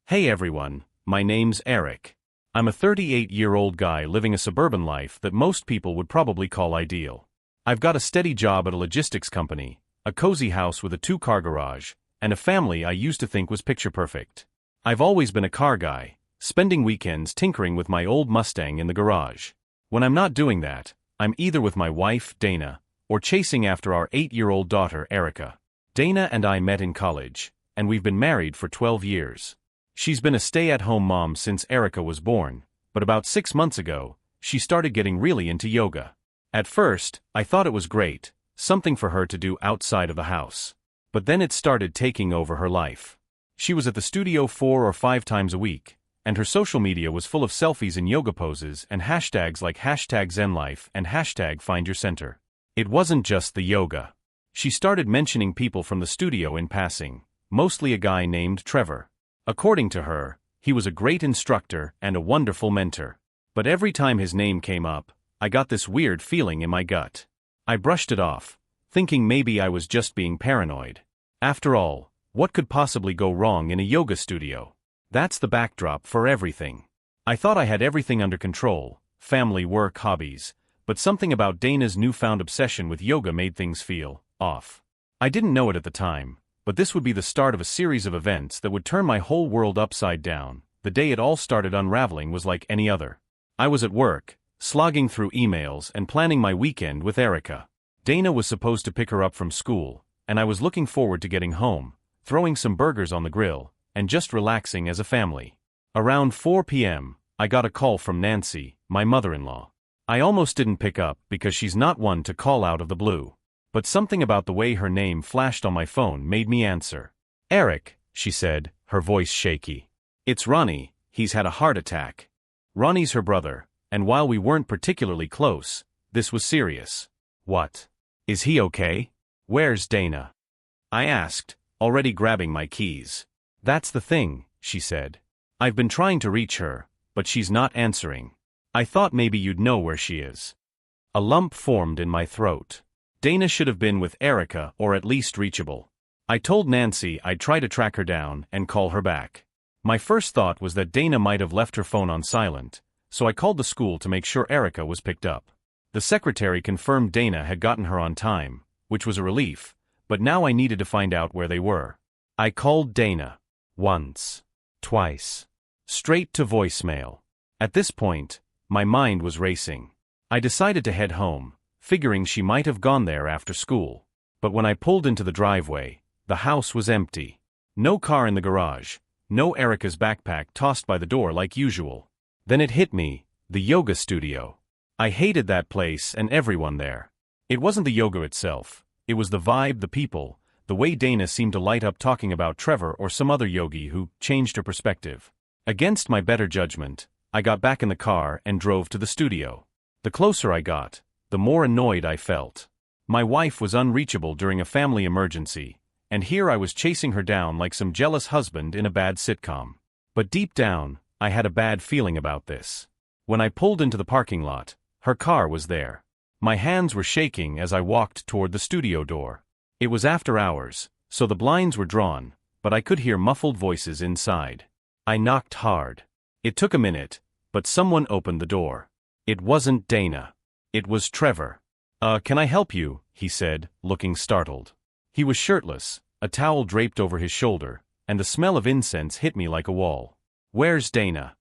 Hey everyone, my name's Eric. I'm a 38-year-old guy living a suburban life that most people would probably call ideal. I've got a steady job at a logistics company, a cozy house with a two-car garage, and a family I used to think was picture perfect. I've always been a car guy, spending weekends tinkering with my old Mustang in the garage. When I'm not doing that, I'm either with my wife, Dana, or chasing after our 8-year-old daughter, Erica. Dana and I met in college, and we've been married for 12 years. She's been a stay-at-home mom since Erica was born, but about 6 months ago, she started getting really into yoga. At first, I thought it was great, something for her to do outside of the house. But then it started taking over her life. She was at the studio 4 or 5 times a week, and her social media was full of selfies in yoga poses and hashtags like #ZenLife and #FindYourCenter. It wasn't just the yoga. She started mentioning people from the studio in passing, mostly a guy named Trevor. According to her, he was a great instructor and a wonderful mentor. But every time his name came up, I got this weird feeling in my gut. I brushed it off, thinking maybe I was just being paranoid. After all, what could possibly go wrong in a yoga studio? That's the backdrop for everything. I thought I had everything under control, family, work, hobbies, but something about Dana's newfound obsession with yoga made things feel off. I didn't know it at the time, but this would be the start of a series of events that would turn my whole world upside down. The day it all started unraveling was like any other. I was at work, slogging through emails and planning my weekend with Erica. Dana was supposed to pick her up from school, and I was looking forward to getting home, throwing some burgers on the grill, and just relaxing as a family. Around 4 p.m., I got a call from Nancy, my mother-in-law. I almost didn't pick up because she's not one to call out of the blue. But something about the way her name flashed on my phone made me answer. "Eric," she said, her voice shaky. "It's Ronnie, he's had a heart attack." Ronnie's her brother, and while we weren't particularly close, this was serious. "What? Is he okay? Where's Dana?" I asked, already grabbing my keys. "That's the thing," she said. "I've been trying to reach her, but she's not answering. I thought maybe you'd know where she is." A lump formed in my throat. Dana should have been with Erica or at least reachable. I told Nancy I'd try to track her down and call her back. My first thought was that Dana might have left her phone on silent, so I called the school to make sure Erica was picked up. The secretary confirmed Dana had gotten her on time, which was a relief, but now I needed to find out where they were. I called Dana. Once. Twice. Straight to voicemail. At this point, my mind was racing. I decided to head home, figuring she might have gone there after school. But when I pulled into the driveway, the house was empty. No car in the garage, no Erica's backpack tossed by the door like usual. Then it hit me, the yoga studio. I hated that place and everyone there. It wasn't the yoga itself, it was the vibe, the people, the way Dana seemed to light up talking about Trevor or some other yogi who changed her perspective. Against my better judgment, I got back in the car and drove to the studio. The closer I got, the more annoyed I felt. My wife was unreachable during a family emergency, and here I was chasing her down like some jealous husband in a bad sitcom. But deep down, I had a bad feeling about this. When I pulled into the parking lot, her car was there. My hands were shaking as I walked toward the studio door. It was after hours, so the blinds were drawn, but I could hear muffled voices inside. I knocked hard. It took a minute, but someone opened the door. It wasn't Dana. It was Trevor. Can I help you?" he said, looking startled. He was shirtless, a towel draped over his shoulder, and the smell of incense hit me like a wall. "Where's Dana?"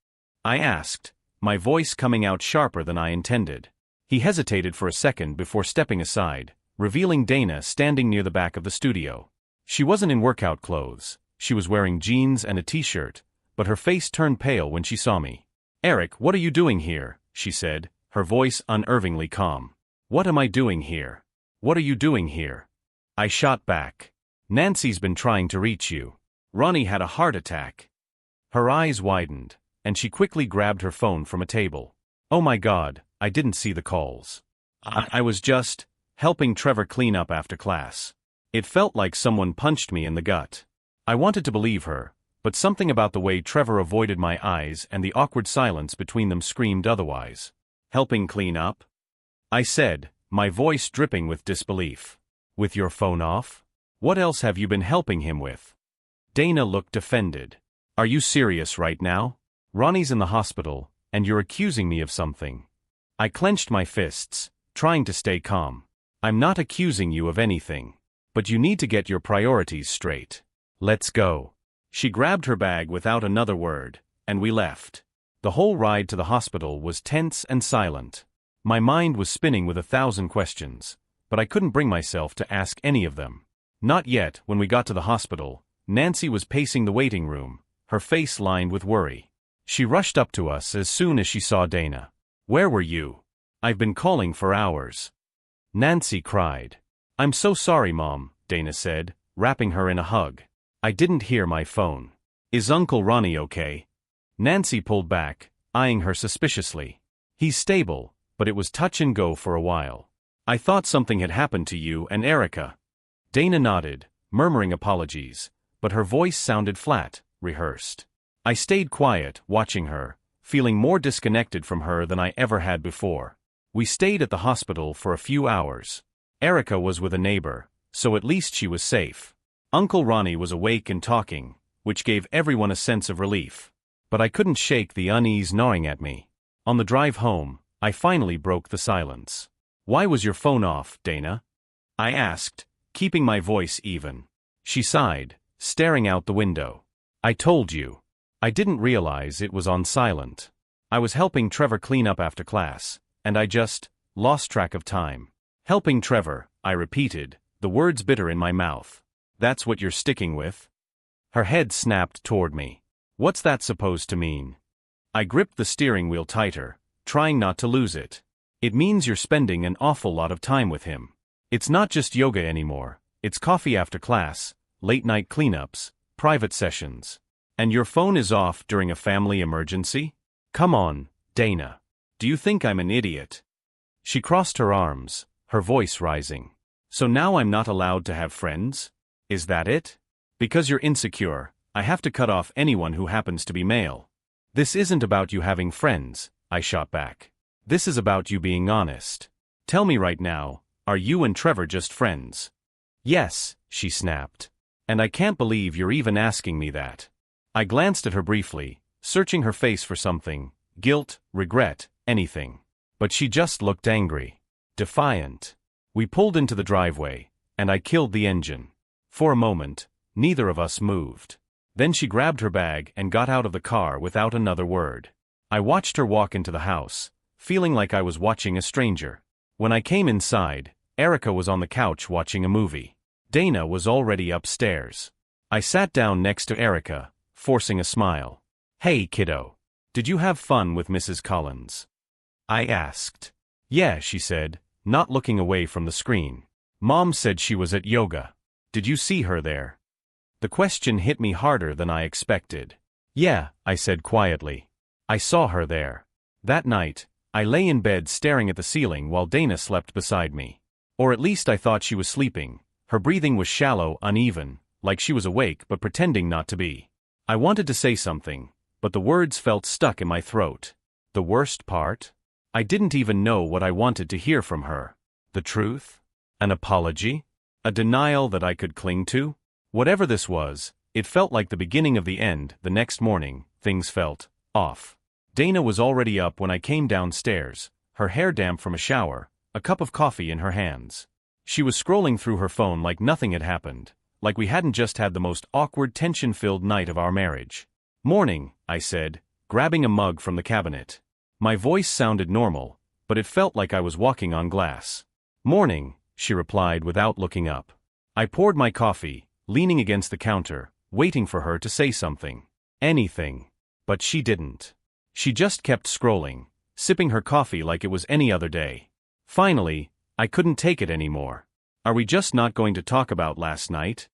I asked, my voice coming out sharper than I intended. He hesitated for a second before stepping aside, revealing Dana standing near the back of the studio. She wasn't in workout clothes, she was wearing jeans and a t-shirt, but her face turned pale when she saw me. "Eric, what are you doing here?" she said, her voice unnervingly calm. "What am I doing here? What are you doing here?" I shot back. "Nancy's been trying to reach you. Ronnie had a heart attack." Her eyes widened, and she quickly grabbed her phone from a table. "Oh my God, I didn't see the calls. I was just helping Trevor clean up after class." It felt like someone punched me in the gut. I wanted to believe her, but something about the way Trevor avoided my eyes and the awkward silence between them screamed otherwise. "Helping clean up?" I said, my voice dripping with disbelief. "With your phone off? What else have you been helping him with?" Dana looked offended. Are you serious right now? Ronnie's in the hospital, and you're accusing me of something. I clenched my fists, trying to stay calm. I'm not accusing you of anything. But you need to get your priorities straight. Let's go. She grabbed her bag without another word, and we left. The whole ride to the hospital was tense and silent. My mind was spinning with 1,000 questions, but I couldn't bring myself to ask any of them. Not yet. When we got to the hospital, Nancy was pacing the waiting room, her face lined with worry. She rushed up to us as soon as she saw Dana. Where were you? I've been calling for hours. Nancy cried. I'm so sorry, Mom, Dana said, wrapping her in a hug. I didn't hear my phone. Is Uncle Ronnie okay? Nancy pulled back, eyeing her suspiciously. He's stable, but it was touch and go for a while. I thought something had happened to you and Erica. Dana nodded, murmuring apologies, but her voice sounded flat, rehearsed. I stayed quiet, watching her, feeling more disconnected from her than I ever had before. We stayed at the hospital for a few hours. Erica was with a neighbor, so at least she was safe. Uncle Ronnie was awake and talking, which gave everyone a sense of relief. But I couldn't shake the unease gnawing at me. On the drive home, I finally broke the silence. Why was your phone off, Dana? I asked, keeping my voice even. She sighed, staring out the window. I told you. I didn't realize it was on silent. I was helping Trevor clean up after class, and I just lost track of time. Helping Trevor, I repeated, the words bitter in my mouth. That's what you're sticking with? Her head snapped toward me. What's that supposed to mean? I gripped the steering wheel tighter, trying not to lose it. It means you're spending an awful lot of time with him. It's not just yoga anymore. It's coffee after class, late-night cleanups, private sessions. And your phone is off during a family emergency? Come on, Dana. Do you think I'm an idiot? She crossed her arms, her voice rising. So now I'm not allowed to have friends? Is that it? Because you're insecure, I have to cut off anyone who happens to be male. This isn't about you having friends, I shot back. This is about you being honest. Tell me right now, are you and Trevor just friends? Yes, she snapped. And I can't believe you're even asking me that. I glanced at her briefly, searching her face for something, guilt, regret, anything. But she just looked angry. Defiant. We pulled into the driveway, and I killed the engine. For a moment, neither of us moved. Then she grabbed her bag and got out of the car without another word. I watched her walk into the house, feeling like I was watching a stranger. When I came inside, Erica was on the couch watching a movie. Dana was already upstairs. I sat down next to Erica, forcing a smile. Hey, kiddo. Did you have fun with Mrs. Collins? I asked. Yeah, she said, not looking away from the screen. Mom said she was at yoga. Did you see her there? The question hit me harder than I expected. Yeah, I said quietly. I saw her there. That night, I lay in bed staring at the ceiling while Dana slept beside me. Or at least I thought she was sleeping. Her breathing was shallow, uneven, like she was awake but pretending not to be. I wanted to say something, but the words felt stuck in my throat. The worst part? I didn't even know what I wanted to hear from her. The truth? An apology? A denial that I could cling to? Whatever this was, it felt like the beginning of the end. The next morning, things felt off. Dana was already up when I came downstairs, her hair damp from a shower, a cup of coffee in her hands. She was scrolling through her phone like nothing had happened, like we hadn't just had the most awkward, tension-filled night of our marriage. Morning, I said, grabbing a mug from the cabinet. My voice sounded normal, but it felt like I was walking on glass. Morning, she replied without looking up. I poured my coffee, leaning against the counter, waiting for her to say something. Anything. But she didn't. She just kept scrolling, sipping her coffee like it was any other day. Finally, I couldn't take it anymore. Are we just not going to talk about last night?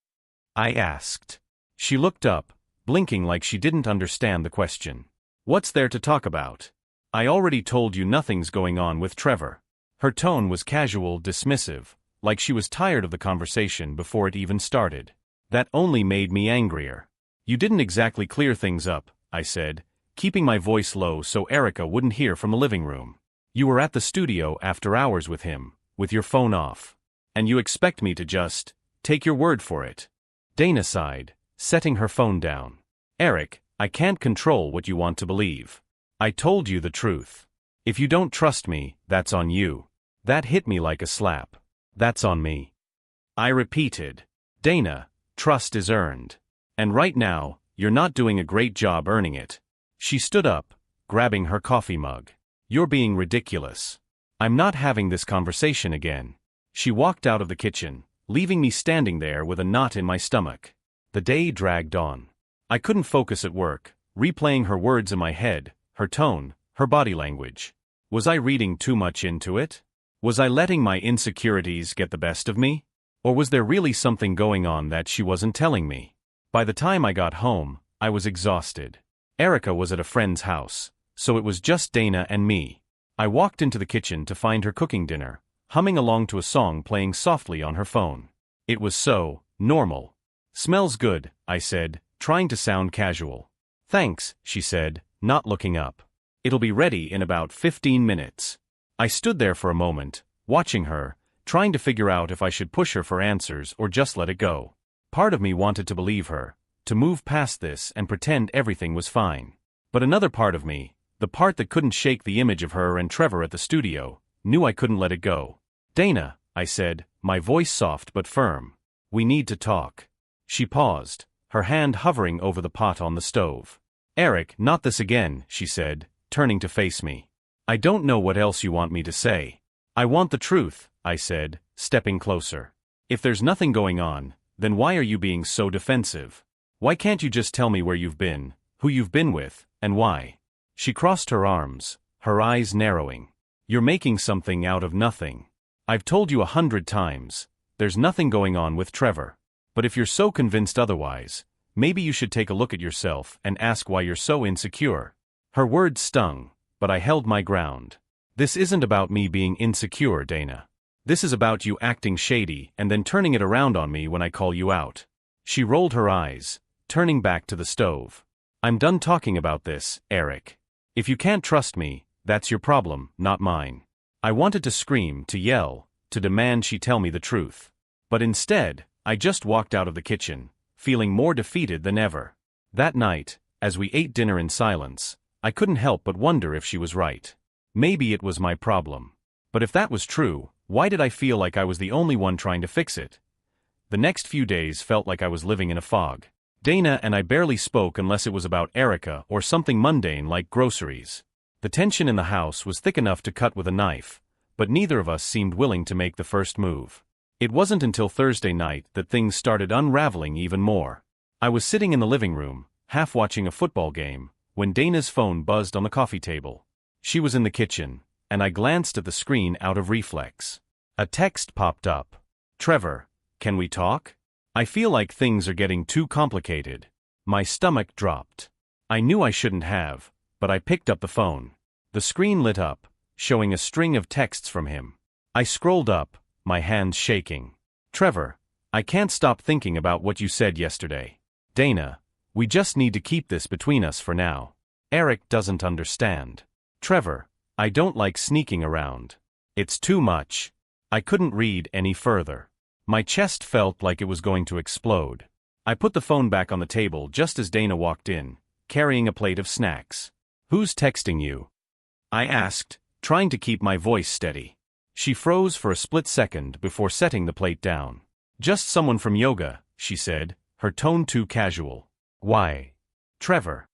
I asked. She looked up, blinking like she didn't understand the question. What's there to talk about? I already told you nothing's going on with Trevor. Her tone was casual, dismissive, like she was tired of the conversation before it even started. That only made me angrier. You didn't exactly clear things up, I said, keeping my voice low so Erica wouldn't hear from the living room. You were at the studio after hours with him, with your phone off. And you expect me to just take your word for it. Dana sighed, setting her phone down. Eric, I can't control what you want to believe. I told you the truth. If you don't trust me, that's on you. That hit me like a slap. That's on me. I repeated. Dana, trust is earned. And right now, you're not doing a great job earning it. She stood up, grabbing her coffee mug. You're being ridiculous. I'm not having this conversation again. She walked out of the kitchen, leaving me standing there with a knot in my stomach. The day dragged on. I couldn't focus at work, replaying her words in my head, her tone, her body language. Was I reading too much into it? Was I letting my insecurities get the best of me? Or was there really something going on that she wasn't telling me? By the time I got home, I was exhausted. Erica was at a friend's house, so it was just Dana and me. I walked into the kitchen to find her cooking dinner, humming along to a song playing softly on her phone. It was so normal. Smells good, I said, trying to sound casual. Thanks, she said, not looking up. It'll be ready in about 15 minutes. I stood there for a moment, watching her, trying to figure out if I should push her for answers or just let it go. Part of me wanted to believe her, to move past this and pretend everything was fine. But another part of me, the part that couldn't shake the image of her and Trevor at the studio, knew I couldn't let it go. Dana, I said, my voice soft but firm. We need to talk. She paused, her hand hovering over the pot on the stove. Eric, not this again, she said, turning to face me. I don't know what else you want me to say. I want the truth, I said, stepping closer. If there's nothing going on, then why are you being so defensive? Why can't you just tell me where you've been, who you've been with, and why? She crossed her arms, her eyes narrowing. You're making something out of nothing. I've told you 100 times, there's nothing going on with Trevor. But if you're so convinced otherwise, maybe you should take a look at yourself and ask why you're so insecure. Her words stung, but I held my ground. This isn't about me being insecure, Dana. This is about you acting shady and then turning it around on me when I call you out. She rolled her eyes, turning back to the stove. I'm done talking about this, Eric. If you can't trust me, that's your problem, not mine. I wanted to scream, to yell, to demand she tell me the truth. But instead, I just walked out of the kitchen, feeling more defeated than ever. That night, as we ate dinner in silence, I couldn't help but wonder if she was right. Maybe it was my problem. But if that was true, why did I feel like I was the only one trying to fix it? The next few days felt like I was living in a fog. Dana and I barely spoke unless it was about Erica or something mundane like groceries. The tension in the house was thick enough to cut with a knife, but neither of us seemed willing to make the first move. It wasn't until Thursday night that things started unraveling even more. I was sitting in the living room, half watching a football game, when Dana's phone buzzed on the coffee table. She was in the kitchen, and I glanced at the screen out of reflex. A text popped up. Trevor, can we talk? I feel like things are getting too complicated. My stomach dropped. I knew I shouldn't have, but I picked up the phone. The screen lit up, showing a string of texts from him. I scrolled up, my hands shaking. Trevor, I can't stop thinking about what you said yesterday. Dana, we just need to keep this between us for now. Eric doesn't understand. Trevor, I don't like sneaking around. It's too much. I couldn't read any further. My chest felt like it was going to explode. I put the phone back on the table just as Dana walked in, carrying a plate of snacks. Who's texting you? I asked, trying to keep my voice steady. She froze for a split second before setting the plate down. Just someone from yoga, she said, her tone too casual. Why? Trevor.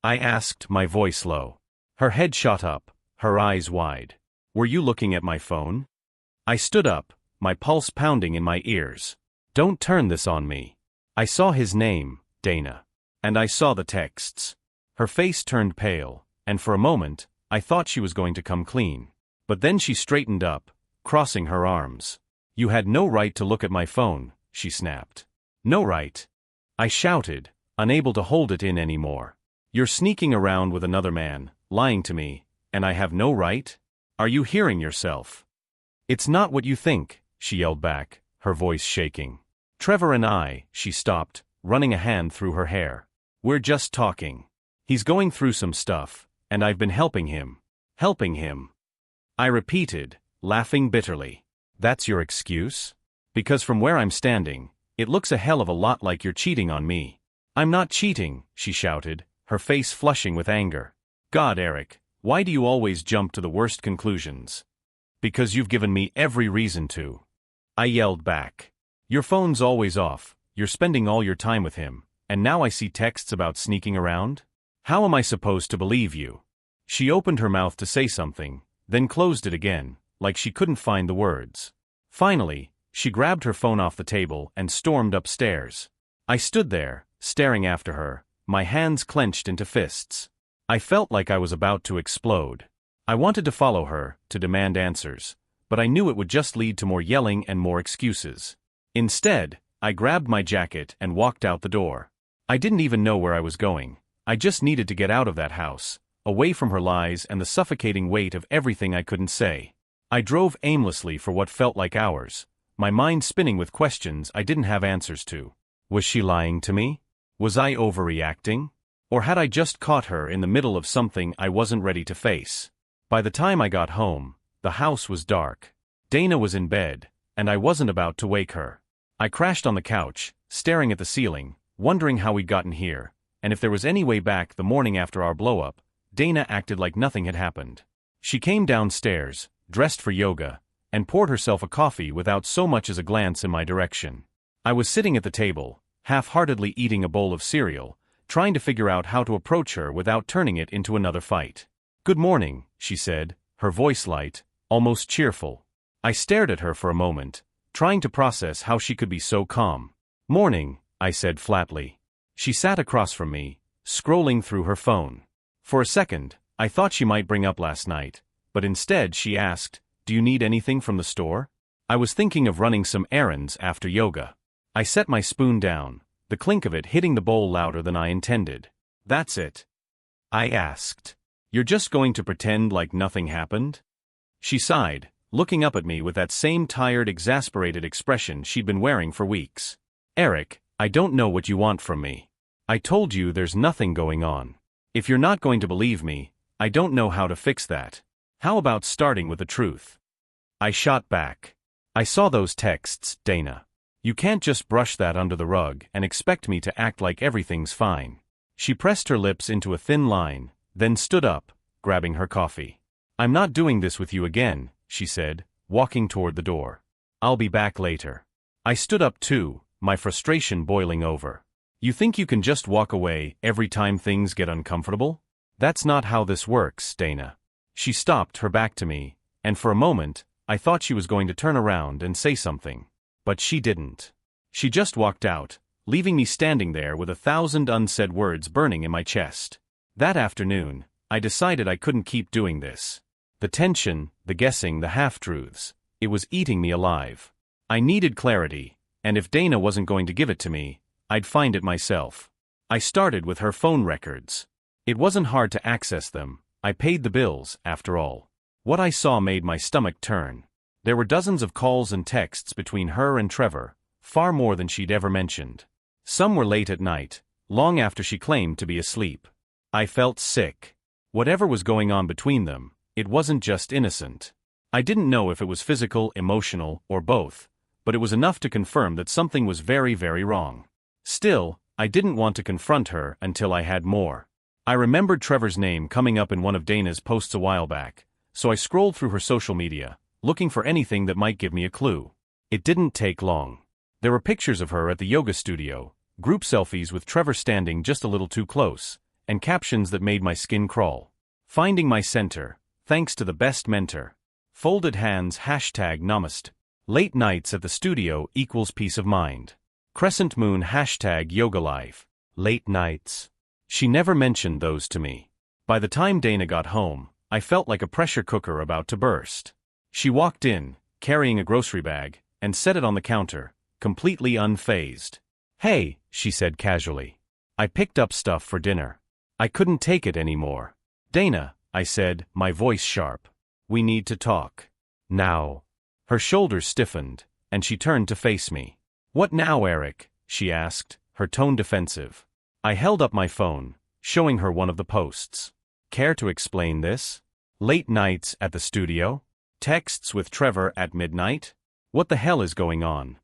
I asked, my voice low. Her head shot up, her eyes wide. Were you looking at my phone? I stood up, my pulse pounding in my ears. Don't turn this on me. I saw his name, Dana. And I saw the texts. Her face turned pale, and for a moment, I thought she was going to come clean. But then she straightened up, crossing her arms. You had no right to look at my phone, she snapped. No right. I shouted, unable to hold it in anymore. You're sneaking around with another man, lying to me, and I have no right? Are you hearing yourself? It's not what you think, she yelled back, her voice shaking. Trevor and I, she stopped, running a hand through her hair. We're just talking. He's going through some stuff, and I've been helping him. Helping him. I repeated, laughing bitterly. That's your excuse? Because from where I'm standing, it looks a hell of a lot like you're cheating on me. I'm not cheating, she shouted, her face flushing with anger. God, Eric, why do you always jump to the worst conclusions? Because you've given me every reason to. I yelled back. Your phone's always off, you're spending all your time with him, and now I see texts about sneaking around? How am I supposed to believe you? She opened her mouth to say something, then closed it again, like she couldn't find the words. Finally, she grabbed her phone off the table and stormed upstairs. I stood there, staring after her, my hands clenched into fists. I felt like I was about to explode. I wanted to follow her, to demand answers, but I knew it would just lead to more yelling and more excuses. Instead, I grabbed my jacket and walked out the door. I didn't even know where I was going. I just needed to get out of that house, away from her lies and the suffocating weight of everything I couldn't say. I drove aimlessly for what felt like hours, my mind spinning with questions I didn't have answers to. Was she lying to me? Was I overreacting? Or had I just caught her in the middle of something I wasn't ready to face? By the time I got home, the house was dark. Dana was in bed, and I wasn't about to wake her. I crashed on the couch, staring at the ceiling, wondering how we'd gotten here, and if there was any way back. The morning after our blow-up, Dana acted like nothing had happened. She came downstairs, dressed for yoga, and poured herself a coffee without so much as a glance in my direction. I was sitting at the table, half-heartedly eating a bowl of cereal, trying to figure out how to approach her without turning it into another fight. "Good morning," she said, her voice light, almost cheerful. I stared at her for a moment, trying to process how she could be so calm. "Morning," I said flatly. She sat across from me, scrolling through her phone. For a second, I thought she might bring up last night, but instead she asked, "Do you need anything from the store?" I was thinking of running some errands after yoga. I set my spoon down, the clink of it hitting the bowl louder than I intended. "That's it?" I asked. "You're just going to pretend like nothing happened?" She sighed, looking up at me with that same tired, exasperated expression she'd been wearing for weeks. "Eric, I don't know what you want from me. I told you there's nothing going on. If you're not going to believe me, I don't know how to fix that. How about starting with the truth?" I shot back. "I saw those texts, Dana. You can't just brush that under the rug and expect me to act like everything's fine." She pressed her lips into a thin line, then stood up, grabbing her coffee. "I'm not doing this with you again," she said, walking toward the door. "I'll be back later." I stood up too, my frustration boiling over. "You think you can just walk away every time things get uncomfortable? That's not how this works, Dana." She stopped, her back to me, and for a moment, I thought she was going to turn around and say something. But she didn't. She just walked out, leaving me standing there with 1,000 unsaid words burning in my chest. That afternoon, I decided I couldn't keep doing this. The tension, the guessing, the half-truths, it was eating me alive. I needed clarity, and if Dana wasn't going to give it to me, I'd find it myself. I started with her phone records. It wasn't hard to access them. I paid the bills, after all. What I saw made my stomach turn. There were dozens of calls and texts between her and Trevor, far more than she'd ever mentioned. Some were late at night, long after she claimed to be asleep. I felt sick. Whatever was going on between them, it wasn't just innocent. I didn't know if it was physical, emotional, or both, but it was enough to confirm that something was very, very wrong. Still, I didn't want to confront her until I had more. I remembered Trevor's name coming up in one of Dana's posts a while back, so I scrolled through her social media, looking for anything that might give me a clue. It didn't take long. There were pictures of her at the yoga studio, group selfies with Trevor standing just a little too close, and captions that made my skin crawl. "Finding my center, thanks to the best mentor. Folded hands #Namaste. Late nights at the studio equals peace of mind. Crescent moon #Yoga Life. Late nights." She never mentioned those to me. By the time Dana got home, I felt like a pressure cooker about to burst. She walked in, carrying a grocery bag, and set it on the counter, completely unfazed. "Hey," she said casually. I picked up stuff for dinner. I couldn't take it anymore. "Dana," I said, my voice sharp. "We need to talk. Now." Her shoulders stiffened, and she turned to face me. "What now, Eric?" she asked, her tone defensive. I held up my phone, showing her one of the posts. "Care to explain this? Late nights at the studio? Texts with Trevor at midnight? What the hell is going on?"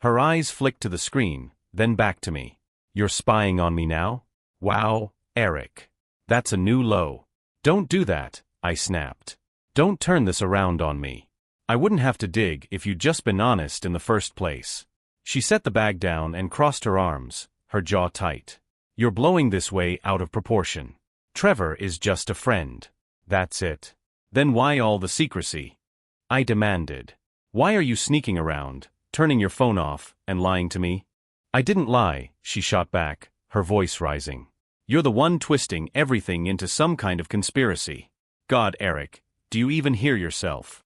Her eyes flicked to the screen, then back to me. "You're spying on me now? Wow, Eric. That's a new low. Don't do that, I snapped. Don't turn this around on me. I wouldn't have to dig if you'd just been honest in the first place. She set the bag down and crossed her arms, her jaw tight. You're blowing this way out of proportion. Trevor is just a friend. That's it. Then why all the secrecy? I demanded. Why are you sneaking around, turning your phone off, and lying to me? I didn't lie, she shot back, her voice rising. You're the one twisting everything into some kind of conspiracy. God, Eric, do you even hear yourself?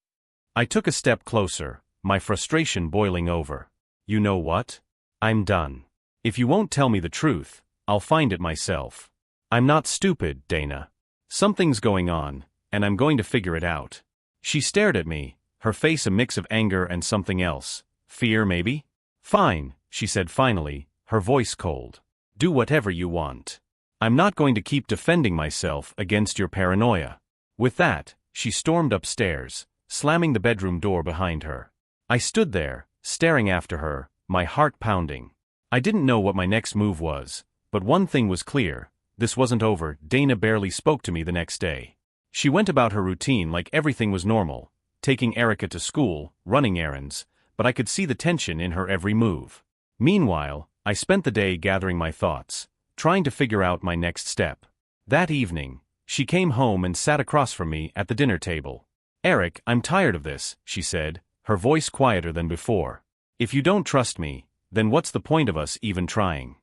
I took a step closer, my frustration boiling over. You know what? I'm done. If you won't tell me the truth, I'll find it myself. I'm not stupid, Dana. Something's going on, and I'm going to figure it out. She stared at me, her face a mix of anger and something else. Fear, maybe? Fine, she said finally, her voice cold. Do whatever you want. I'm not going to keep defending myself against your paranoia. With that, she stormed upstairs, slamming the bedroom door behind her. I stood there, staring after her, my heart pounding. I didn't know what my next move was, but one thing was clear. This wasn't over. Dana barely spoke to me the next day. She went about her routine like everything was normal, taking Erica to school, running errands, but I could see the tension in her every move. Meanwhile, I spent the day gathering my thoughts, trying to figure out my next step. That evening, she came home and sat across from me at the dinner table. Eric, I'm tired of this, she said, her voice quieter than before. If you don't trust me, then what's the point of us even trying?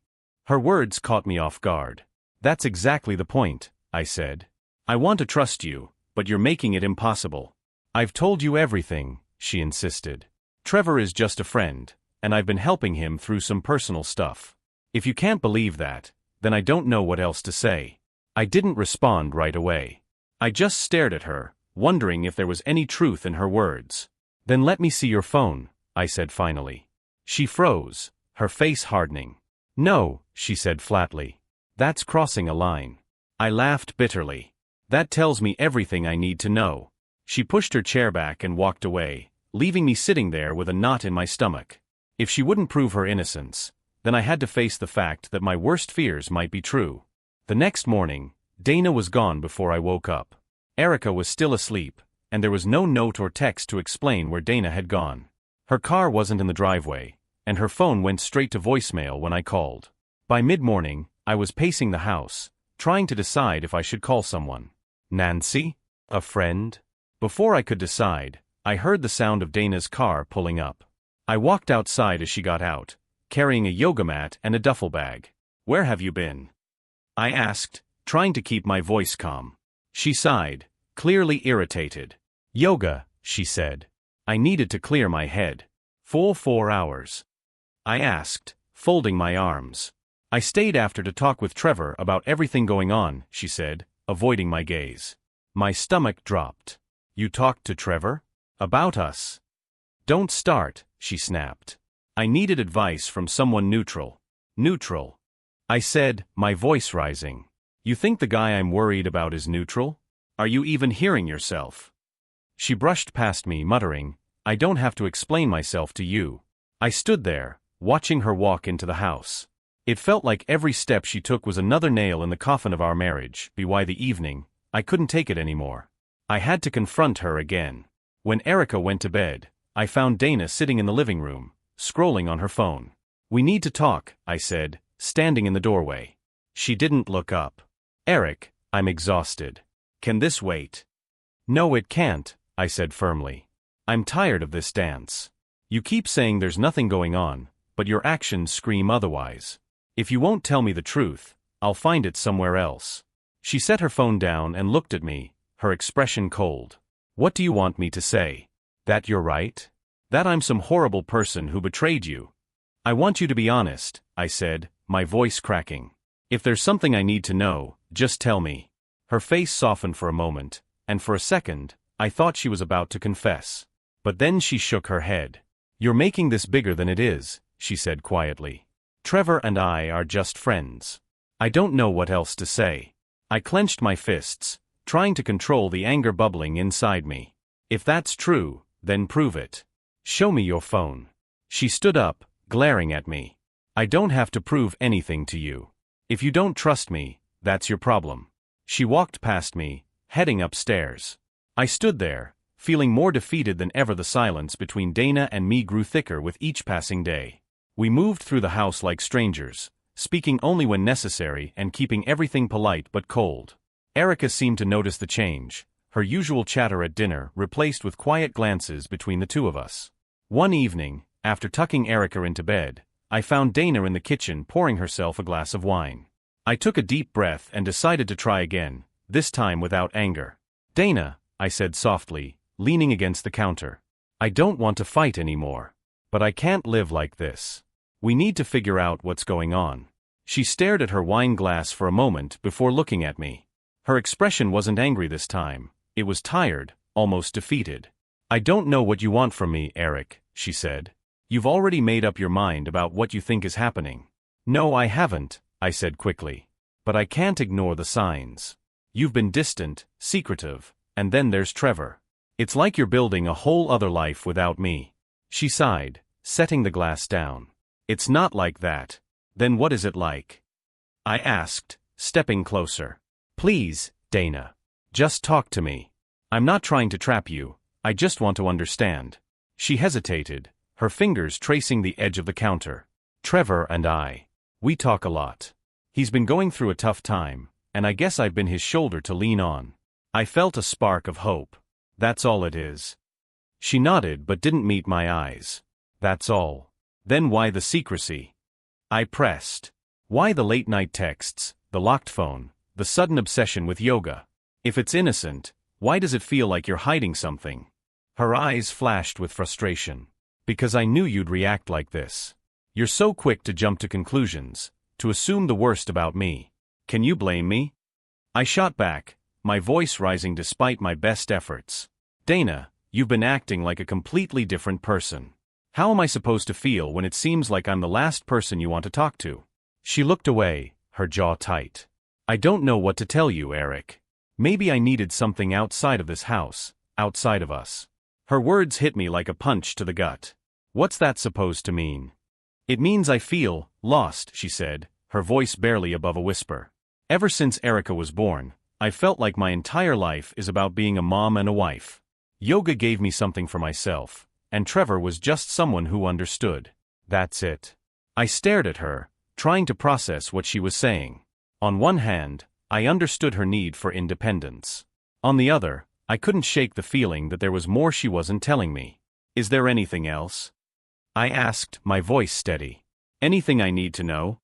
Her words caught me off guard. That's exactly the point, I said. I want to trust you, but you're making it impossible. I've told you everything, she insisted. Trevor is just a friend, and I've been helping him through some personal stuff. If you can't believe that, then I don't know what else to say. I didn't respond right away. I just stared at her, wondering if there was any truth in her words. Then let me see your phone, I said finally. She froze, her face hardening. No, she said flatly. That's crossing a line. I laughed bitterly. That tells me everything I need to know. She pushed her chair back and walked away, leaving me sitting there with a knot in my stomach. If she wouldn't prove her innocence, then I had to face the fact that my worst fears might be true. The next morning, Dana was gone before I woke up. Erica was still asleep, and there was no note or text to explain where Dana had gone. Her car wasn't in the driveway, and her phone went straight to voicemail when I called. By mid-morning, I was pacing the house, trying to decide if I should call someone. Nancy? A friend? Before I could decide, I heard the sound of Dana's car pulling up. I walked outside as she got out, carrying a yoga mat and a duffel bag. Where have you been? I asked, trying to keep my voice calm. She sighed, clearly irritated. Yoga, she said. I needed to clear my head. Full 4 hours. I asked, folding my arms. I stayed after to talk with Trevor about everything going on, she said, avoiding my gaze. My stomach dropped. You talked to Trevor? About us? Don't start, she snapped. I needed advice from someone neutral. Neutral. I said, my voice rising. You think the guy I'm worried about is neutral? Are you even hearing yourself? She brushed past me, muttering, I don't have to explain myself to you. I stood there, watching her walk into the house. It felt like every step she took was another nail in the coffin of our marriage. By the evening, I couldn't take it anymore. I had to confront her again. When Erica went to bed, I found Dana sitting in the living room, scrolling on her phone. We need to talk, I said, standing in the doorway. She didn't look up. Eric, I'm exhausted. Can this wait? No, it can't, I said firmly. I'm tired of this dance. You keep saying there's nothing going on, but your actions scream otherwise. If you won't tell me the truth, I'll find it somewhere else. She set her phone down and looked at me, her expression cold. What do you want me to say? That you're right? That I'm some horrible person who betrayed you? I want you to be honest, I said, my voice cracking. If there's something I need to know, just tell me. Her face softened for a moment, and for a second, I thought she was about to confess. But then she shook her head. You're making this bigger than it is, she said quietly. Trevor and I are just friends. I don't know what else to say. I clenched my fists, trying to control the anger bubbling inside me. If that's true, then prove it. Show me your phone. She stood up, glaring at me. I don't have to prove anything to you. If you don't trust me, That's your problem. She walked past me, heading upstairs. I stood there, feeling more defeated than ever. The silence between Dana and me grew thicker with each passing day. We moved through the house like strangers, speaking only when necessary and keeping everything polite but cold. Erica seemed to notice the change, her usual chatter at dinner replaced with quiet glances between the two of us. One evening, after tucking Erica into bed, I found Dana in the kitchen pouring herself a glass of wine. I took a deep breath and decided to try again, this time without anger. "Dana," I said softly, leaning against the counter. "I don't want to fight anymore. But I can't live like this. We need to figure out what's going on." She stared at her wine glass for a moment before looking at me. Her expression wasn't angry this time, it was tired, almost defeated. "I don't know what you want from me, Eric," she said. "You've already made up your mind about what you think is happening." "No, I haven't," I said quickly. "But I can't ignore the signs. You've been distant, secretive, and then there's Trevor. It's like you're building a whole other life without me." She sighed, setting the glass down. "It's not like that. Then what is it like?" I asked, stepping closer. "Please, Dana. Just talk to me. I'm not trying to trap you, I just want to understand." She hesitated, her fingers tracing the edge of the counter. "Trevor and we talk a lot. He's been going through a tough time, and I guess I've been his shoulder to lean on." I felt a spark of hope. "That's all it is." She nodded but didn't meet my eyes. "That's all. Then why the secrecy?" I pressed. "Why the late-night texts, the locked phone, the sudden obsession with yoga? If it's innocent, why does it feel like you're hiding something?" Her eyes flashed with frustration. "Because I knew you'd react like this. You're so quick to jump to conclusions, to assume the worst about me. Can you blame me?" I shot back, my voice rising despite my best efforts. "Dana, you've been acting like a completely different person. How am I supposed to feel when it seems like I'm the last person you want to talk to?" She looked away, her jaw tight. "I don't know what to tell you, Eric. Maybe I needed something outside of this house, outside of us." Her words hit me like a punch to the gut. "What's that supposed to mean?" "It means I feel lost," she said, her voice barely above a whisper. "Ever since Erica was born, I've felt like my entire life is about being a mom and a wife. Yoga gave me something for myself, and Trevor was just someone who understood. That's it." I stared at her, trying to process what she was saying. On one hand, I understood her need for independence. On the other, I couldn't shake the feeling that there was more she wasn't telling me. "Is there anything else?" I asked, my voice steady. "Anything I need to know?"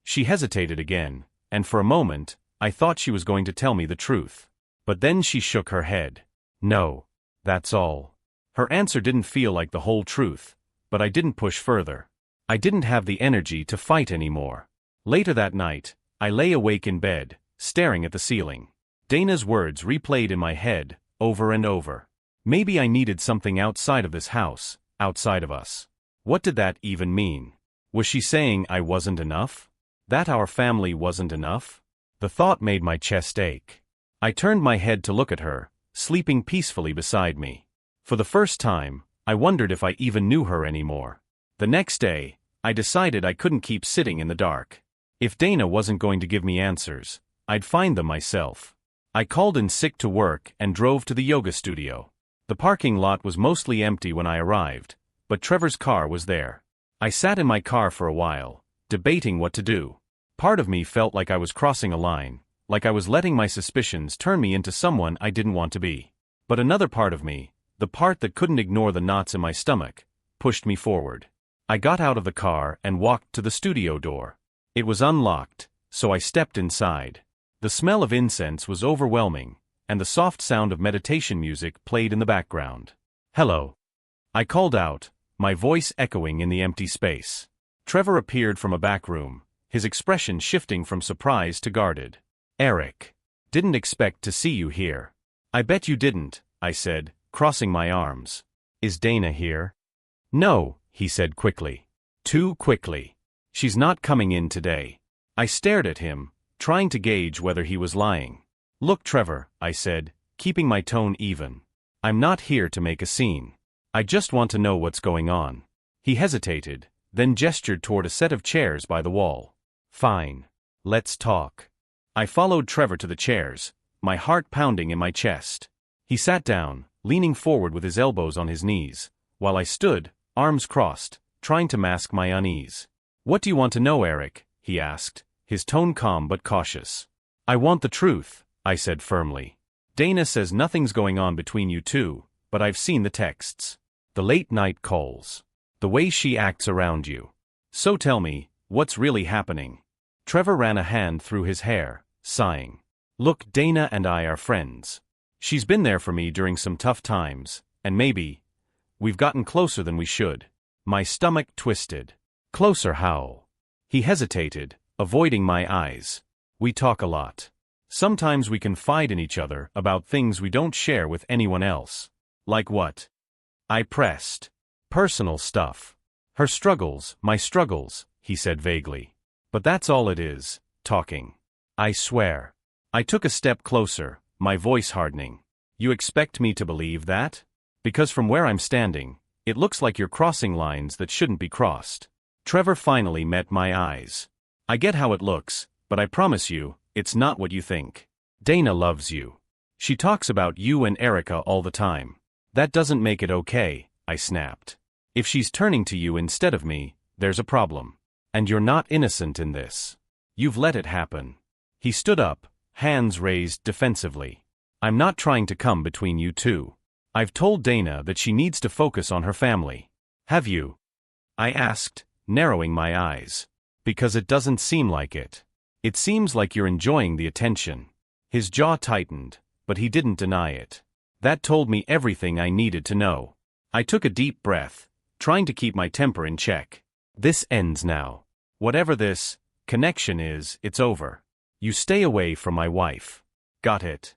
She hesitated again, and for a moment, I thought she was going to tell me the truth. But then she shook her head. "No. That's all." Her answer didn't feel like the whole truth, but I didn't push further. I didn't have the energy to fight anymore. Later that night, I lay awake in bed, staring at the ceiling. Dana's words replayed in my head, over and over. Maybe I needed something outside of this house, outside of us. What did that even mean? Was she saying I wasn't enough? That our family wasn't enough? The thought made my chest ache. I turned my head to look at her, sleeping peacefully beside me. For the first time, I wondered if I even knew her anymore. The next day, I decided I couldn't keep sitting in the dark. If Dana wasn't going to give me answers, I'd find them myself. I called in sick to work and drove to the yoga studio. The parking lot was mostly empty when I arrived, but Trevor's car was there. I sat in my car for a while, debating what to do. Part of me felt like I was crossing a line, like I was letting my suspicions turn me into someone I didn't want to be. But another part of me, the part that couldn't ignore the knots in my stomach, pushed me forward. I got out of the car and walked to the studio door. It was unlocked, so I stepped inside. The smell of incense was overwhelming, and the soft sound of meditation music played in the background. "Hello." I called out, my voice echoing in the empty space. Trevor appeared from a back room, his expression shifting from surprise to guarded. "Eric. Didn't expect to see you here." "I bet you didn't," I said, crossing my arms. "Is Dana here?" "No," he said quickly. Too quickly. "She's not coming in today." I stared at him, trying to gauge whether he was lying. "Look, Trevor," I said, keeping my tone even. "I'm not here to make a scene. I just want to know what's going on." He hesitated, then gestured toward a set of chairs by the wall. "Fine. Let's talk." I followed Trevor to the chairs, my heart pounding in my chest. He sat down, leaning forward with his elbows on his knees, while I stood, arms crossed, trying to mask my unease. "What do you want to know, Eric?" he asked, his tone calm but cautious. "I want the truth," I said firmly. "Dana says nothing's going on between you two, but I've seen the texts. The late-night calls. The way she acts around you. So tell me, what's really happening?" Trevor ran a hand through his hair, sighing. "Look, Dana and I are friends. She's been there for me during some tough times, and maybe we've gotten closer than we should." My stomach twisted. "Closer how?" He hesitated, avoiding my eyes. "We talk a lot. Sometimes we confide in each other about things we don't share with anyone else." "Like what?" I pressed. "Personal stuff. Her struggles, my struggles," he said vaguely. "But that's all it is, talking. I swear." I took a step closer, my voice hardening. "You expect me to believe that? Because from where I'm standing, it looks like you're crossing lines that shouldn't be crossed." Trevor finally met my eyes. "I get how it looks, but I promise you, it's not what you think. Dana loves you. She talks about you and Erica all the time. That doesn't make it okay," I snapped. "If she's turning to you instead of me, there's a problem. And you're not innocent in this. You've let it happen." He stood up, hands raised defensively. "I'm not trying to come between you two. I've told Dana that she needs to focus on her family." "Have you?" I asked, narrowing my eyes. "Because it doesn't seem like it. It seems like you're enjoying the attention." His jaw tightened, but he didn't deny it. That told me everything I needed to know. I took a deep breath, trying to keep my temper in check. "This ends now. Whatever this connection is, it's over. You stay away from my wife. Got it?"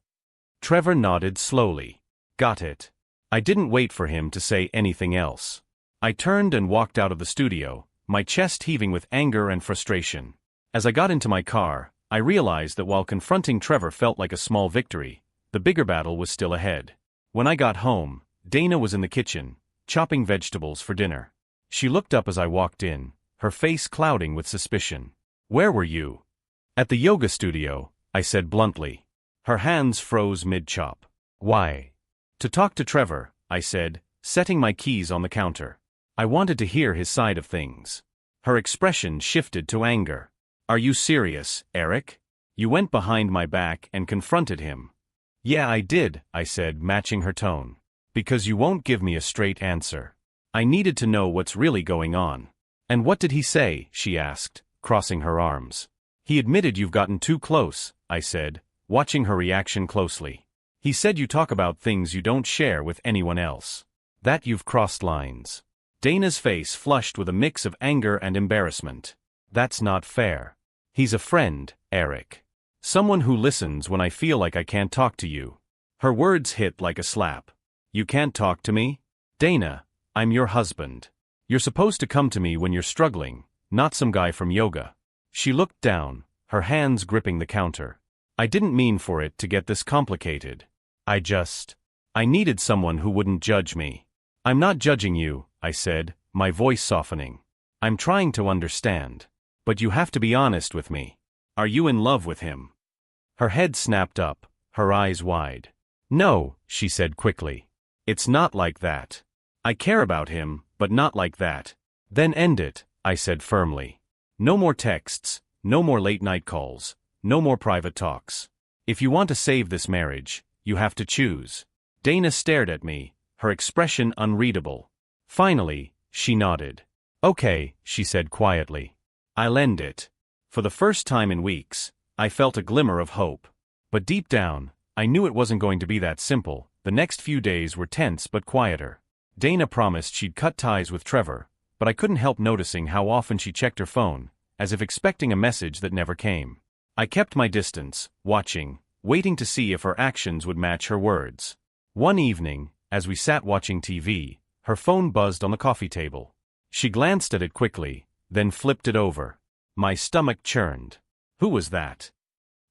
Trevor nodded slowly. "Got it." I didn't wait for him to say anything else. I turned and walked out of the studio, my chest heaving with anger and frustration. As I got into my car, I realized that while confronting Trevor felt like a small victory, the bigger battle was still ahead. When I got home, Dana was in the kitchen, chopping vegetables for dinner. She looked up as I walked in, her face clouding with suspicion. "Where were you?" "At the yoga studio," I said bluntly. Her hands froze mid-chop. "Why?" "To talk to Trevor," I said, setting my keys on the counter. I wanted to hear his side of things. Her expression shifted to anger. "Are you serious, Eric? You went behind my back and confronted him." "Yeah, I did," I said, matching her tone. "Because you won't give me a straight answer. I needed to know what's really going on." "And what did he say?" she asked, crossing her arms. "He admitted you've gotten too close," I said, watching her reaction closely. "He said you talk about things you don't share with anyone else. That you've crossed lines." Dana's face flushed with a mix of anger and embarrassment. "That's not fair. He's a friend, Eric. Someone who listens when I feel like I can't talk to you." Her words hit like a slap. "You can't talk to me? Dana, I'm your husband. You're supposed to come to me when you're struggling, not some guy from yoga." She looked down, her hands gripping the counter. "I didn't mean for it to get this complicated. I needed someone who wouldn't judge me." "I'm not judging you," I said, my voice softening. "I'm trying to understand. But you have to be honest with me. Are you in love with him?" Her head snapped up, her eyes wide. "No," she said quickly. "It's not like that. I care about him, but not like that." "Then end it," I said firmly. "No more texts, no more late-night calls, no more private talks. If you want to save this marriage, you have to choose." Dana stared at me, her expression unreadable. Finally, she nodded. "Okay," she said quietly. "I'll end it." For the first time in weeks, I felt a glimmer of hope. But deep down, I knew it wasn't going to be that simple. The next few days were tense but quieter. Dana promised she'd cut ties with Trevor, but I couldn't help noticing how often she checked her phone, as if expecting a message that never came. I kept my distance, watching, waiting to see if her actions would match her words. One evening, as we sat watching TV, her phone buzzed on the coffee table. She glanced at it quickly, then flipped it over. My stomach churned. "Who was that?"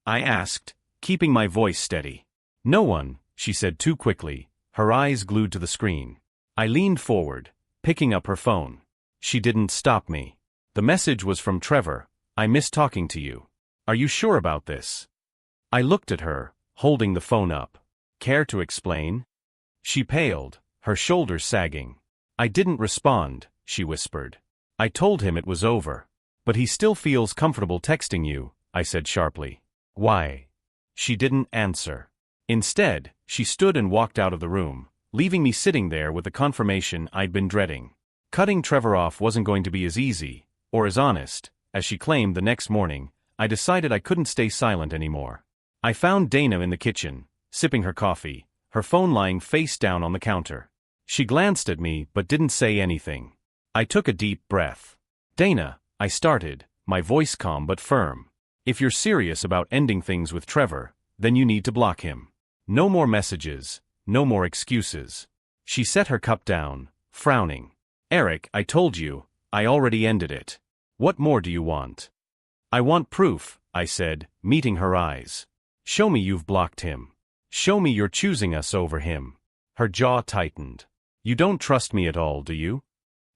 I asked, keeping my voice steady. "No one," she said too quickly, her eyes glued to the screen. I leaned forward, picking up her phone. She didn't stop me. "The message was from Trevor. I miss talking to you." "Are you sure about this?" I looked at her, holding the phone up. Care to explain? She paled, her shoulders sagging. I didn't respond, she whispered. I told him it was over. But he still feels comfortable texting you, I said sharply. Why? She didn't answer. Instead, she stood and walked out of the room, leaving me sitting there with the confirmation I'd been dreading. Cutting Trevor off wasn't going to be as easy, or as honest, as she claimed the next morning. I decided I couldn't stay silent anymore. I found Dana in the kitchen, sipping her coffee, her phone lying face down on the counter. She glanced at me but didn't say anything. I took a deep breath. Dana, I started, my voice calm but firm. If you're serious about ending things with Trevor, then you need to block him. No more messages, no more excuses. She set her cup down, frowning. Eric, I told you, I already ended it. What more do you want? I want proof, I said, meeting her eyes. Show me you've blocked him. Show me you're choosing us over him. Her jaw tightened. You don't trust me at all, do you?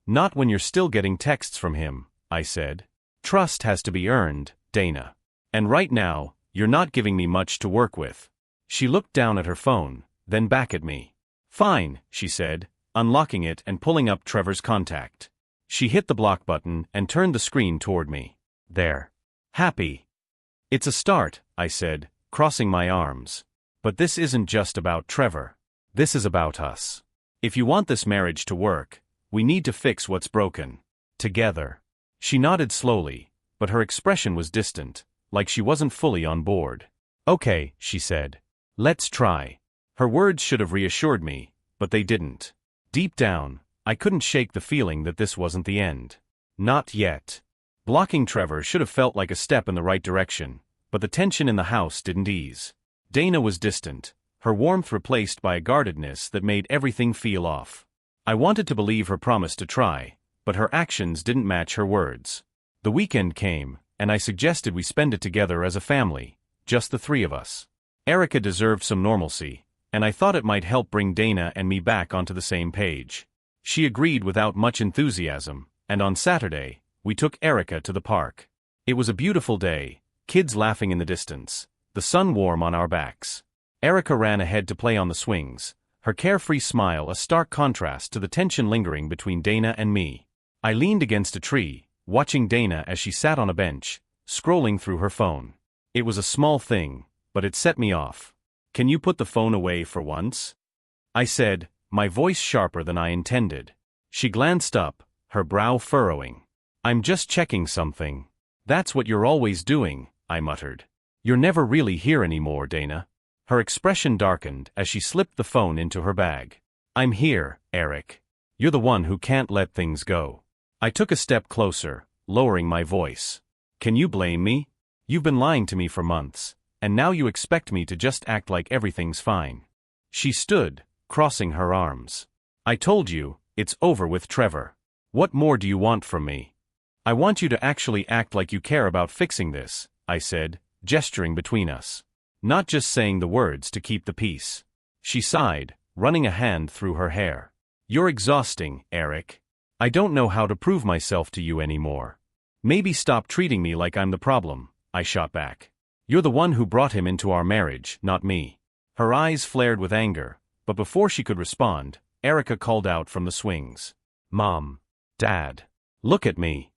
Not when you're still getting texts from him, I said. Trust has to be earned, Dana. And right now, you're not giving me much to work with. She looked down at her phone, then back at me. Fine, she said, unlocking it and pulling up Trevor's contact. She hit the block button and turned the screen toward me. There. Happy. It's a start, I said, crossing my arms. But this isn't just about Trevor. This is about us. If you want this marriage to work, we need to fix what's broken. Together. She nodded slowly, but her expression was distant, like she wasn't fully on board. Okay, she said. Let's try. Her words should have reassured me, but they didn't. Deep down, I couldn't shake the feeling that this wasn't the end. Not yet. Blocking Trevor should have felt like a step in the right direction, but the tension in the house didn't ease. Dana was distant, her warmth replaced by a guardedness that made everything feel off. I wanted to believe her promise to try, but her actions didn't match her words. The weekend came, and I suggested we spend it together as a family, just the three of us. Erica deserved some normalcy, and I thought it might help bring Dana and me back onto the same page. She agreed without much enthusiasm, and on Saturday, we took Erica to the park. It was a beautiful day, kids laughing in the distance, the sun warm on our backs. Erica ran ahead to play on the swings, her carefree smile a stark contrast to the tension lingering between Dana and me. I leaned against a tree, watching Dana as she sat on a bench, scrolling through her phone. It was a small thing, but it set me off. Can you put the phone away for once? I said, my voice sharper than I intended. She glanced up, her brow furrowing. I'm just checking something. That's what you're always doing, I muttered. You're never really here anymore, Dana. Her expression darkened as she slipped the phone into her bag. I'm here, Eric. You're the one who can't let things go. I took a step closer, lowering my voice. Can you blame me? You've been lying to me for months, and now you expect me to just act like everything's fine. She stood, crossing her arms. I told you, it's over with Trevor. What more do you want from me? I want you to actually act like you care about fixing this, I said, gesturing between us. Not just saying the words to keep the peace. She sighed, running a hand through her hair. You're exhausting, Eric. I don't know how to prove myself to you anymore. Maybe stop treating me like I'm the problem, I shot back. You're the one who brought him into our marriage, not me. Her eyes flared with anger, but before she could respond, Erica called out from the swings. Mom. Dad. Look at me.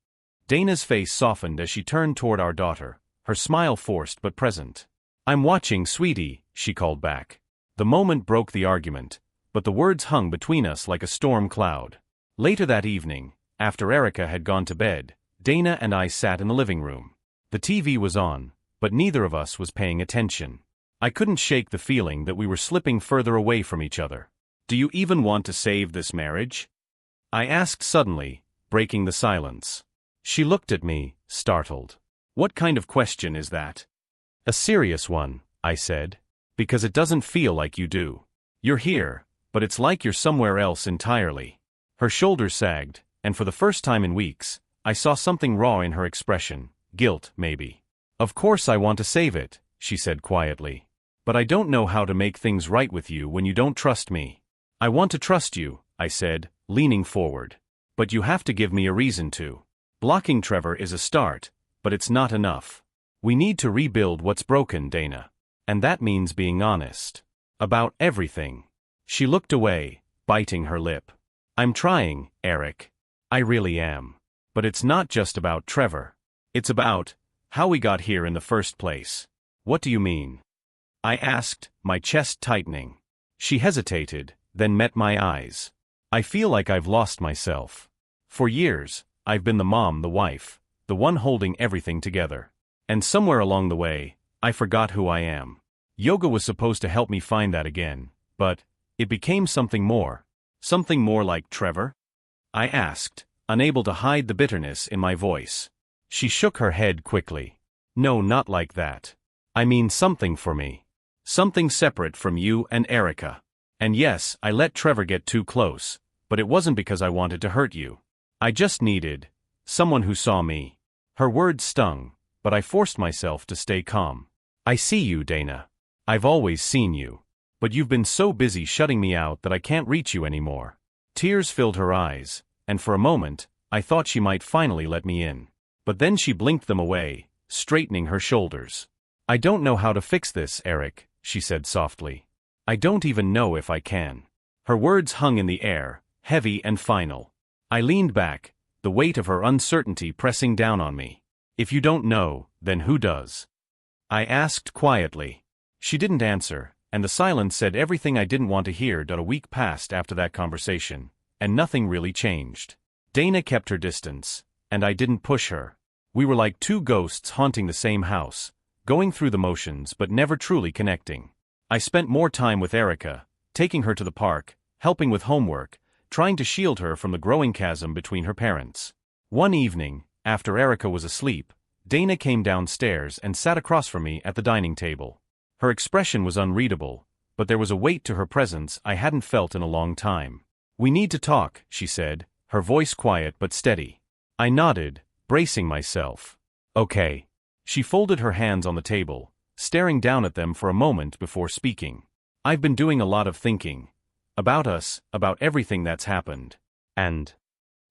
Dana's face softened as she turned toward our daughter, her smile forced but present. I'm watching, sweetie, she called back. The moment broke the argument, but the words hung between us like a storm cloud. Later that evening, after Erica had gone to bed, Dana and I sat in the living room. The TV was on, but neither of us was paying attention. I couldn't shake the feeling that we were slipping further away from each other. Do you even want to save this marriage? I asked suddenly, breaking the silence. She looked at me, startled. What kind of question is that? A serious one, I said. Because it doesn't feel like you do. You're here, but it's like you're somewhere else entirely. Her shoulders sagged, and for the first time in weeks, I saw something raw in her expression, guilt, maybe. Of course I want to save it, she said quietly. But I don't know how to make things right with you when you don't trust me. I want to trust you, I said, leaning forward. But you have to give me a reason to. Blocking Trevor is a start, but it's not enough. We need to rebuild what's broken, Dana. And that means being honest. About everything. She looked away, biting her lip. I'm trying, Eric. I really am. But it's not just about Trevor. It's about how we got here in the first place. What do you mean? I asked, my chest tightening. She hesitated, then met my eyes. I feel like I've lost myself. For years, I've been the mom, the wife, the one holding everything together. And somewhere along the way, I forgot who I am. Yoga was supposed to help me find that again, but it became something more. Something more like Trevor? I asked, unable to hide the bitterness in my voice. She shook her head quickly. No, not like that. I mean something for me. Something separate from you and Erica. And yes, I let Trevor get too close, but it wasn't because I wanted to hurt you. I just needed someone who saw me. Her words stung, but I forced myself to stay calm. I see you, Dana. I've always seen you. But you've been so busy shutting me out that I can't reach you anymore. Tears filled her eyes, and for a moment, I thought she might finally let me in. But then she blinked them away, straightening her shoulders. I don't know how to fix this, Eric, she said softly. I don't even know if I can. Her words hung in the air, heavy and final. I leaned back, the weight of her uncertainty pressing down on me. If you don't know, then who does? I asked quietly. She didn't answer, and the silence said everything I didn't want to hear. A week passed after that conversation, and nothing really changed. Dana kept her distance, and I didn't push her. We were like two ghosts haunting the same house, going through the motions but never truly connecting. I spent more time with Erica, taking her to the park, helping with homework, trying to shield her from the growing chasm between her parents. One evening, after Erica was asleep, Dana came downstairs and sat across from me at the dining table. Her expression was unreadable, but there was a weight to her presence I hadn't felt in a long time. We need to talk, she said, her voice quiet but steady. I nodded, bracing myself. Okay. She folded her hands on the table, staring down at them for a moment before speaking. I've been doing a lot of thinking. About us, about everything that's happened. And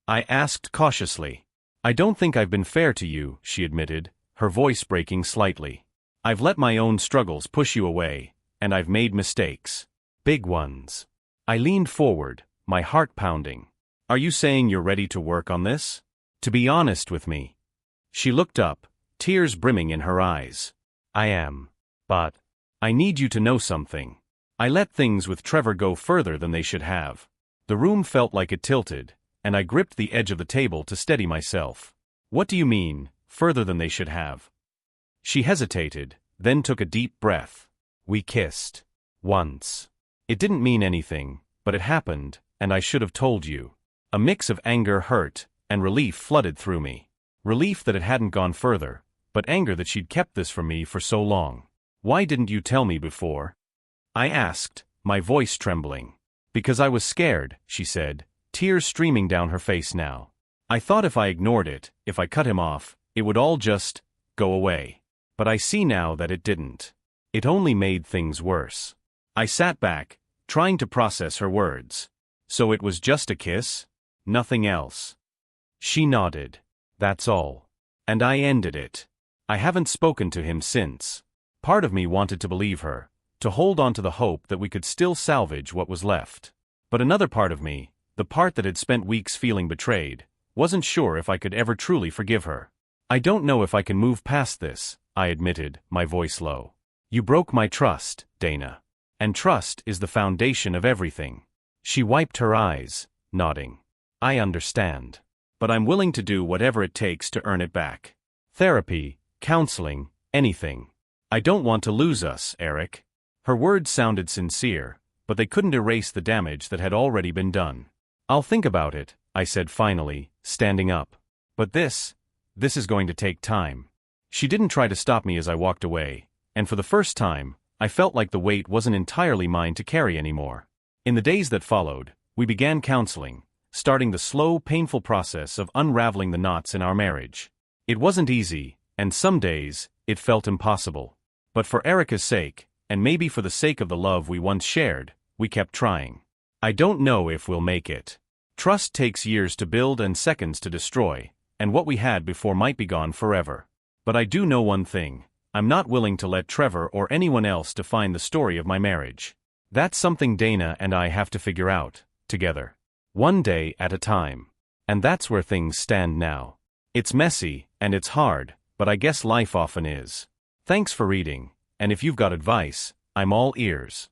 I asked cautiously. I don't think I've been fair to you, she admitted, her voice breaking slightly. I've let my own struggles push you away, and I've made mistakes. Big ones. I leaned forward, my heart pounding. Are you saying you're ready to work on this? To be honest with me. She looked up, tears brimming in her eyes. I am. But I need you to know something. I let things with Trevor go further than they should have. The room felt like it tilted, and I gripped the edge of the table to steady myself. What do you mean, further than they should have? She hesitated, then took a deep breath. We kissed. Once. It didn't mean anything, but it happened, and I should have told you. A mix of anger, hurt, and relief flooded through me. Relief that it hadn't gone further, but anger that she'd kept this from me for so long. Why didn't you tell me before? I asked, my voice trembling. Because I was scared, she said, tears streaming down her face now. I thought if I ignored it, if I cut him off, it would all just go away. But I see now that it didn't. It only made things worse. I sat back, trying to process her words. So it was just a kiss? Nothing else. She nodded. That's all. And I ended it. I haven't spoken to him since. Part of me wanted to believe her, to hold on to the hope that we could still salvage what was left. But another part of me, the part that had spent weeks feeling betrayed, wasn't sure if I could ever truly forgive her. I don't know if I can move past this, I admitted, my voice low. You broke my trust, Dana. And trust is the foundation of everything. She wiped her eyes, nodding. I understand. But I'm willing to do whatever it takes to earn it back. Therapy, counseling, anything. I don't want to lose us, Eric. Her words sounded sincere, but they couldn't erase the damage that had already been done. I'll think about it, I said finally, standing up. But this is going to take time. She didn't try to stop me as I walked away, and for the first time, I felt like the weight wasn't entirely mine to carry anymore. In the days that followed, we began counseling, starting the slow, painful process of unraveling the knots in our marriage. It wasn't easy, and some days, it felt impossible. But for Erica's sake, and maybe for the sake of the love we once shared, we kept trying. I don't know if we'll make it. Trust takes years to build and seconds to destroy, and what we had before might be gone forever. But I do know one thing, I'm not willing to let Trevor or anyone else define the story of my marriage. That's something Dana and I have to figure out, together. One day at a time. And that's where things stand now. It's messy, and it's hard, but I guess life often is. Thanks for reading, and if you've got advice, I'm all ears.